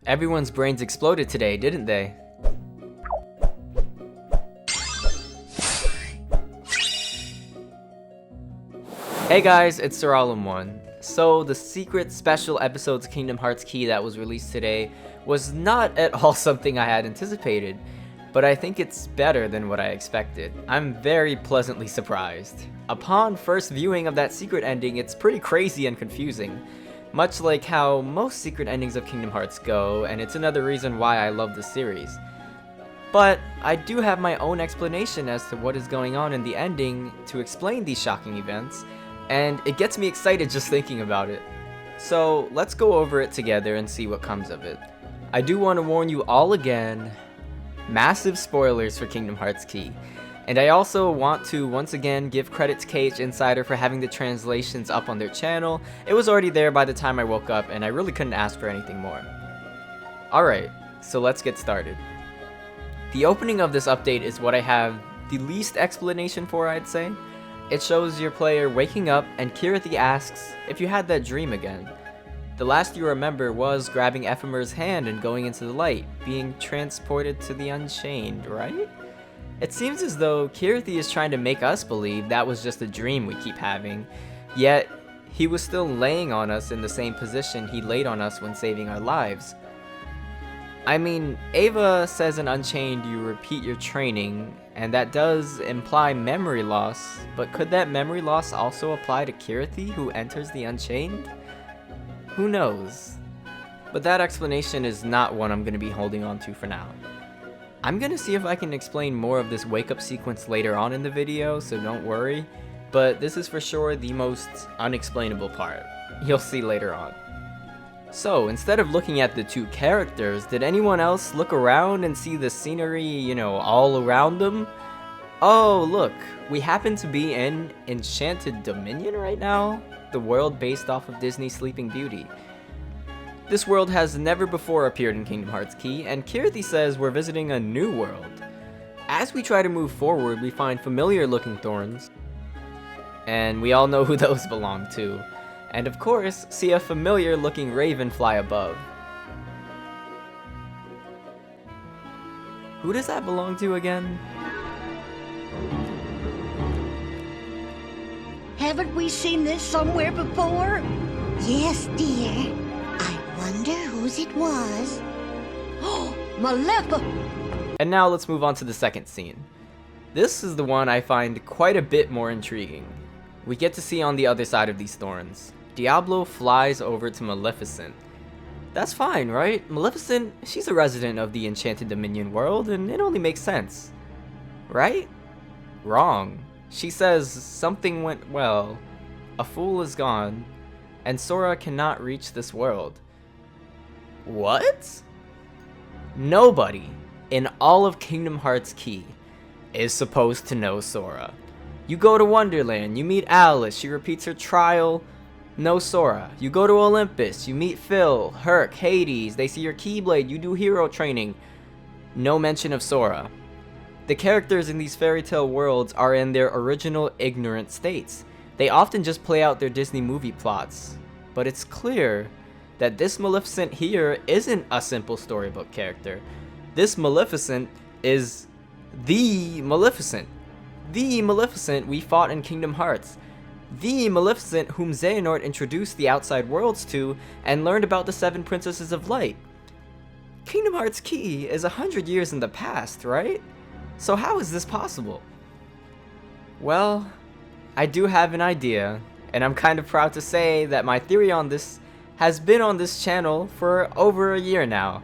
Everyone's brains exploded today, didn't they? Hey guys, it's SirAlum1. So the secret special episodes Kingdom Hearts key that was released today was not at all something I had anticipated, but I think it's better than what I expected. I'm very pleasantly surprised. Upon first viewing of that secret ending, it's pretty crazy and confusing, much like how most secret endings of Kingdom Hearts go, and it's another reason why I love the series. But I do have my own explanation as to what is going on in the ending to explain these shocking events, and it gets me excited just thinking about it. So let's go over it together and see what comes of it. I do want to warn you all again, massive spoilers for Kingdom Hearts Key. And I also want to once again give credit to KHInsider for having the translations up on their channel. It was already there by the time I woke up and I really couldn't ask for anything more. Alright, so let's get started. The opening of this update is what I have the least explanation for, I'd say. It shows your player waking up and Kirithy asks if you had that dream again. The last you remember was grabbing Ephemer's hand and going into the light, being transported to the Unchained, right? It seems as though Kirithy is trying to make us believe that was just a dream we keep having, yet he was still laying on us in the same position he laid on us when saving our lives. I mean, Ava says in Unchained you repeat your training, and that does imply memory loss, but could that memory loss also apply to Kirithy who enters the Unchained? Who knows? But that explanation is not one I'm going to be holding on to for now. I'm going to see if I can explain more of this wake up sequence later on in the video, so don't worry, but this is for sure the most unexplainable part. You'll see later on. So, instead of looking at the two characters, did anyone else look around and see the scenery, all around them? Oh, look, we happen to be in Enchanted Dominion right now, the world based off of Disney's Sleeping Beauty. This world has never before appeared in Kingdom Hearts Key, and Kirithy says we're visiting a new world. As we try to move forward, we find familiar looking thorns, and we all know who those belong to. And of course, see a familiar looking raven fly above. Who does that belong to again? Haven't we seen this somewhere before? Yes, dear. I wonder whose it was. Oh, Maleficent! And now let's move on to the second scene. This is the one I find quite a bit more intriguing. We get to see on the other side of these thorns. Diablo flies over to Maleficent. That's fine, right? Maleficent, she's a resident of the Enchanted Dominion world, and it only makes sense. Right? Wrong. She says something went well, a fool is gone, and Sora cannot reach this world. What? Nobody in all of Kingdom Hearts Key is supposed to know Sora. You go to Wonderland, you meet Alice, she repeats her trial, no Sora. You go to Olympus, you meet Phil, Herc, Hades, they see your Keyblade, you do hero training. No mention of Sora. The characters in these fairy tale worlds are in their original ignorant states. They often just play out their Disney movie plots. But it's clear that this Maleficent here isn't a simple storybook character. This Maleficent is the Maleficent. The Maleficent we fought in Kingdom Hearts. The Maleficent whom Xehanort introduced the outside worlds to and learned about the 7 Princesses of Light. Kingdom Hearts Key is 100 years in the past, right? So how is this possible? Well, I do have an idea, and I'm kind of proud to say that my theory on this has been on this channel for over a year now.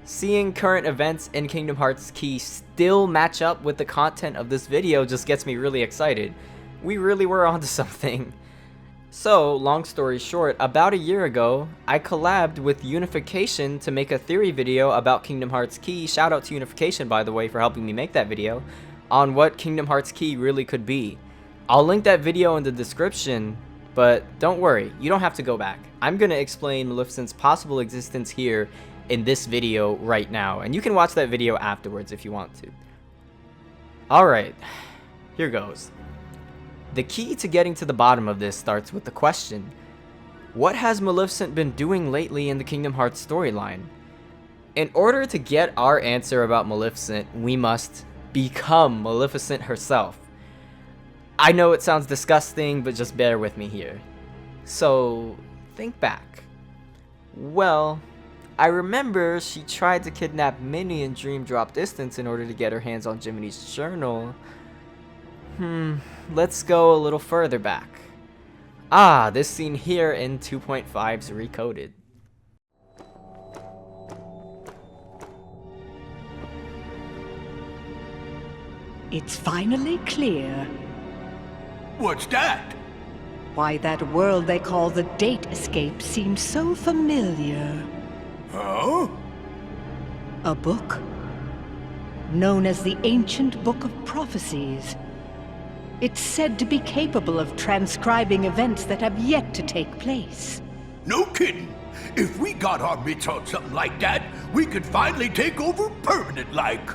Seeing current events in Kingdom Hearts Key still match up with the content of this video just gets me really excited. We really were onto something. So, long story short, about a year ago, I collabed with Unification to make a theory video about Kingdom Hearts Key, shout out to Unification by the way for helping me make that video, on what Kingdom Hearts Key really could be. I'll link that video in the description, but don't worry, you don't have to go back. I'm gonna explain Maleficent's possible existence here in this video right now, and you can watch that video afterwards if you want to. Alright, here goes. The key to getting to the bottom of this starts with the question, what has Maleficent been doing lately in the Kingdom Hearts storyline? In order to get our answer about Maleficent, we must become Maleficent herself. I know it sounds disgusting, but just bear with me here. So, think back. Well, I remember she tried to kidnap Minnie in Dream Drop Distance in order to get her hands on Jiminy's journal. Let's go a little further back. This scene here in 2.5's Recoded. It's finally clear What's that? why that world they call the Datascape seems so familiar. Huh? A book known as the Ancient Book of Prophecies. It's said to be capable of transcribing events that have yet to take place. No kidding. If we got our mitts on something like that, we could finally take over permanent-like.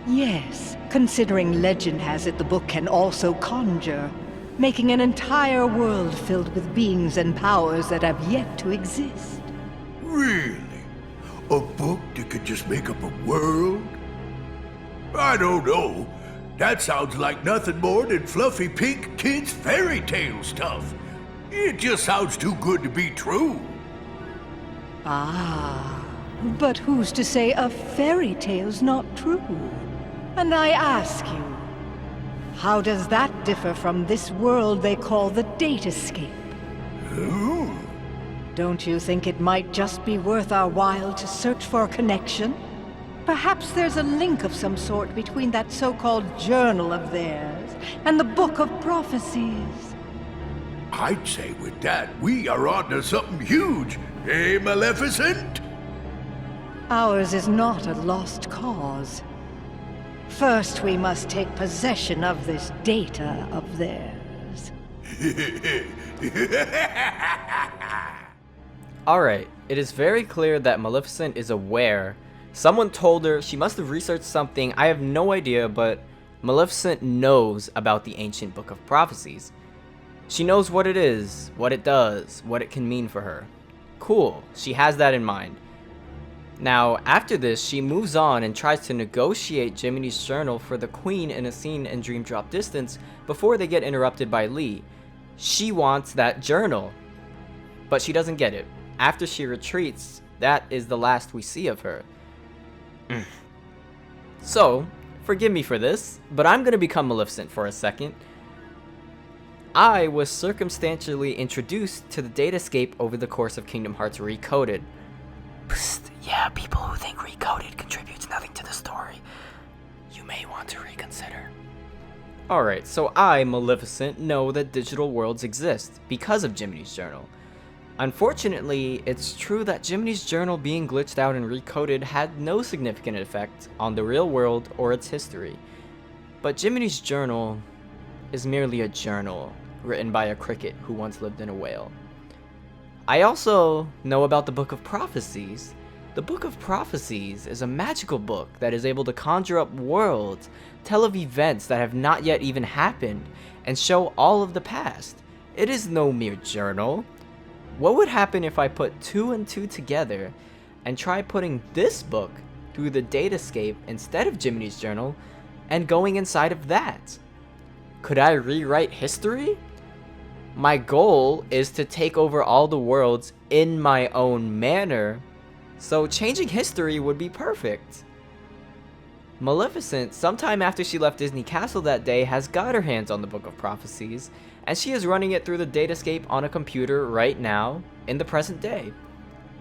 Yes, considering legend has it the book can also conjure, making an entire world filled with beings and powers that have yet to exist. Really? A book that could just make up a world? I don't know. That sounds like nothing more than fluffy pink kids' fairy tale stuff. It just sounds too good to be true. But who's to say a fairy tale's not true? And I ask you, how does that differ from this world they call the Datascape? Oh. Don't you think it might just be worth our while to search for a connection? Perhaps there's a link of some sort between that so-called journal of theirs and the Book of Prophecies. I'd say with that, we are onto something huge. Eh, Maleficent? Ours is not a lost cause. First, we must take possession of this data of theirs. Alright, it is very clear that Maleficent is aware. Someone told her, she must have researched something, I have no idea, but Maleficent knows about the Ancient Book of Prophecies. She knows what it is, what it does, what it can mean for her. Cool, she has that in mind. Now, after this, she moves on and tries to negotiate Jiminy's journal for the Queen in a scene in Dream Drop Distance before they get interrupted by Lee. She wants that journal, but she doesn't get it. After she retreats, that is the last we see of her. So, forgive me for this, but I'm gonna become Maleficent for a second. I was circumstantially introduced to the Datascape over the course of Kingdom Hearts Recoded. Psst, yeah, people who think Recoded contributes nothing to the story, you may want to reconsider. Alright, so I, Maleficent, know that digital worlds exist because of Jiminy's journal. Unfortunately, it's true that Jiminy's journal being glitched out and recoded had no significant effect on the real world or its history. But Jiminy's journal is merely a journal written by a cricket who once lived in a whale. I also know about the Book of Prophecies. The Book of Prophecies is a magical book that is able to conjure up worlds, tell of events that have not yet even happened, and show all of the past. It is no mere journal. What would happen if I put 2 and 2 together and try putting this book through the Datascape instead of Jiminy's journal and going inside of that? Could I rewrite history? My goal is to take over all the worlds in my own manner, so changing history would be perfect. Maleficent, sometime after she left Disney Castle that day, has got her hands on the Book of Prophecies, and she is running it through the Datascape on a computer right now, in the present day.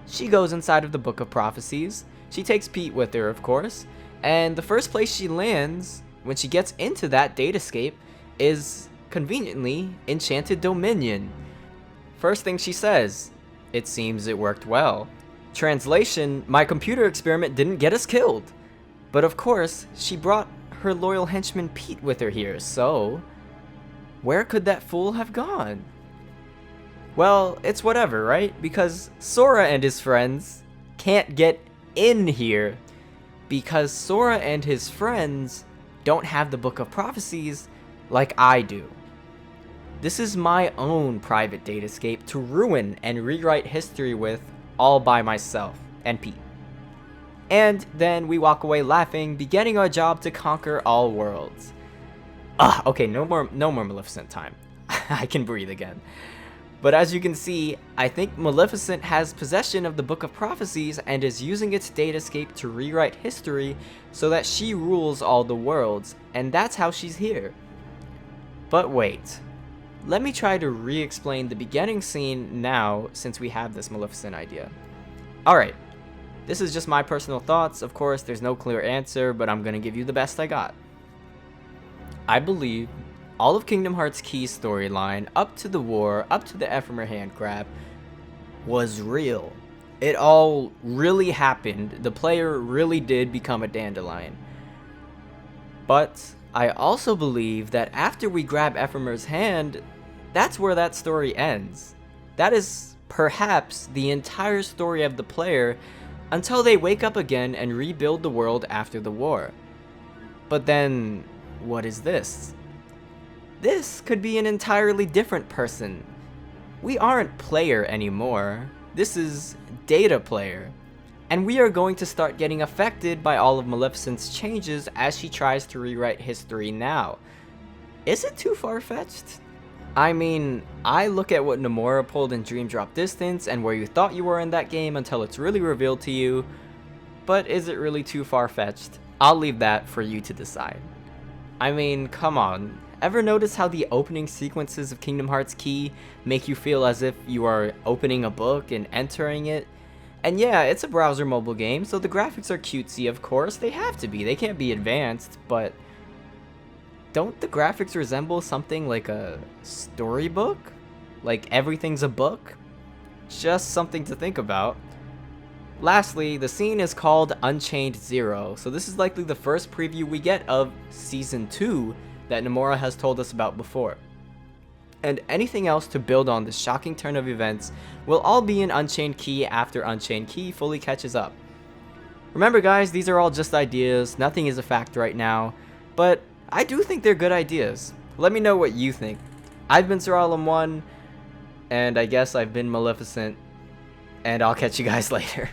She goes inside of the Book of Prophecies, she takes Pete with her of course, and the first place she lands, when she gets into that Datascape, is, conveniently, Enchanted Dominion. First thing she says, "It seems it worked well." Translation, my computer experiment didn't get us killed. But of course, she brought her loyal henchman Pete with her here, so where could that fool have gone? Well, it's whatever, right? Because Sora and his friends can't get in here because Sora and his friends don't have the Book of Prophecies like I do. This is my own private Datascape to ruin and rewrite history with all by myself and Pete. And then we walk away laughing, beginning our job to conquer all worlds. Okay, no more Maleficent time. I can breathe again. But as you can see, I think Maleficent has possession of the Book of Prophecies and is using its Datascape to rewrite history so that she rules all the worlds, and that's how she's here. But wait, let me try to re-explain the beginning scene now since we have this Maleficent idea. Alright, this is just my personal thoughts. Of course, there's no clear answer, but I'm gonna give you the best I got. I believe all of Kingdom Hearts Key's storyline, up to the war, up to the Ephemer hand grab, was real. It all really happened. The player really did become a dandelion. But I also believe that after we grab Ephemer's hand, that's where that story ends. That is perhaps the entire story of the player until they wake up again and rebuild the world after the war. But then, what is this? This could be an entirely different person. We aren't player anymore. This is data player. And we are going to start getting affected by all of Maleficent's changes as she tries to rewrite history now. Is it too far-fetched? I mean, I look at what Nomura pulled in Dream Drop Distance and where you thought you were in that game until it's really revealed to you. But is it really too far-fetched? I'll leave that for you to decide. I mean, come on. Ever notice how the opening sequences of Kingdom Hearts Key make you feel as if you are opening a book and entering it? And yeah, it's a browser mobile game, so the graphics are cutesy, of course. They have to be. They can't be advanced, but don't the graphics resemble something like a storybook? Like everything's a book? Just something to think about. Lastly, the scene is called Unchained 0, so this is likely the first preview we get of Season 2 that Nomura has told us about before. And anything else to build on this shocking turn of events will all be in Unchained Key after Unchained Key fully catches up. Remember guys, these are all just ideas, nothing is a fact right now, but I do think they're good ideas. Let me know what you think. I've been SirAlum1, and I guess I've been Maleficent, and I'll catch you guys later.